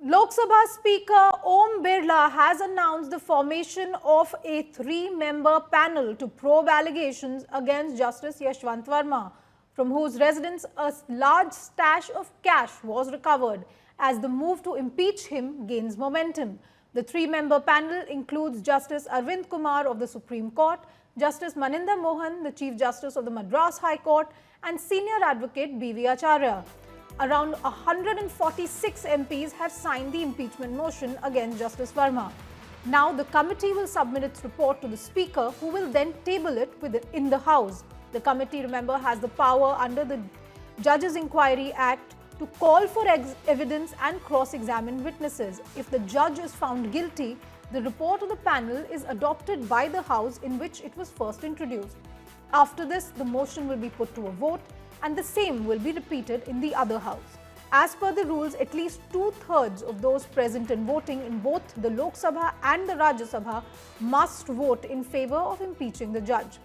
Lok Sabha Speaker Om Birla has announced the formation of a three-member panel to probe allegations against Justice Yashwant Verma, from whose residence a large stash of cash was recovered as the move to impeach him gains momentum. The three-member panel includes Justice Arvind Kumar of the Supreme Court, Justice Maninder Mohan, the Chief Justice of the Madras High Court, and Senior Advocate B.V. Acharya. Around 146 MPs have signed the impeachment motion against Justice Verma. Now the committee will submit its report to the Speaker, who will then table it in the House. The committee, remember, has the power under the Judges Inquiry Act to call for evidence and cross-examine witnesses. If the judge is found guilty, the report of the panel is adopted by the House in which it was first introduced. After this, the motion will be put to a vote, and the same will be repeated in the other house. As per the rules, at least 2/3 of those present and voting in both the Lok Sabha and the Rajya Sabha must vote in favor of impeaching the judge.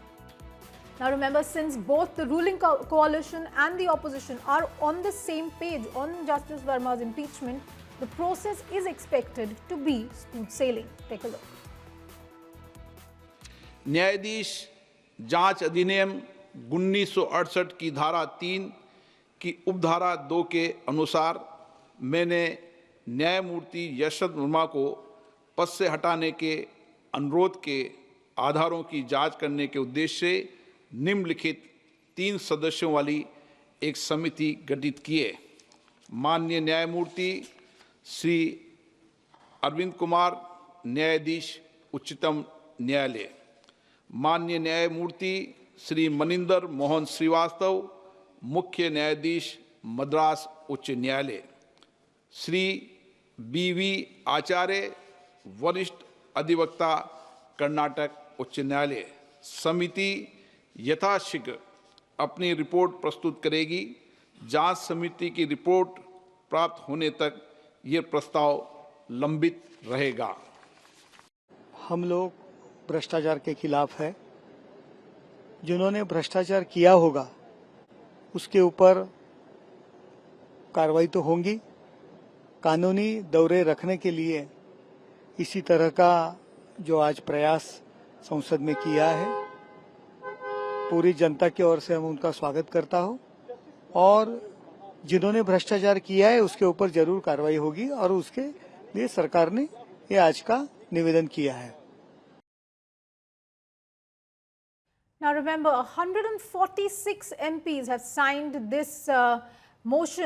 Now remember, since both the ruling coalition and the opposition are on the same page on Justice Verma's impeachment, the process is expected to be smooth sailing. Take a look. न्यायाधीश जांच अधिनियम 1968 की धारा 3 की उपधारा 2 के अनुसार मैंने न्यायमूर्ति यशवंत वर्मा को पद से हटाने के अनुरोध के आधारों की जांच करने के उद्देश्य से निम्नलिखित 3 सदस्यों वाली एक समिति गठित किए। माननीय न्यायमूर्ति श्री अरविंद कुमार, न्यायाधीश उच्चतम न्यायालय, माननीय न्यायमूर्ति श्री मनिंदर मोहन श्रीवास्तव, मुख्य न्यायाधीश मद्रास उच्च न्यायालय, श्री B.V. आचार्य, वरिष्ठ अधिवक्ता, कर्नाटक उच्च न्यायालय। समिति यथाशीघ्र अपनी रिपोर्ट प्रस्तुत करेगी। जांच समिति की रिपोर्ट प्राप्त होने तक ये प्रस्ताव लंबित रहेगा। हम लोग भ्रष्टाचार के खिलाफ है। जिन्होंने भ्रष्टाचार किया होगा उसके ऊपर कार्रवाई तो होगी। कानूनी दौरे रखने के लिए इसी तरह का जो आज प्रयास संसद में किया है, पूरी जनता की ओर से हम उनका स्वागत करता हूं, और जिन्होंने भ्रष्टाचार किया है उसके ऊपर जरूर कार्रवाई होगी, और उसके लिए सरकार ने ये आज का निवेदन किया है। Now remember, 146 MPs have signed this motion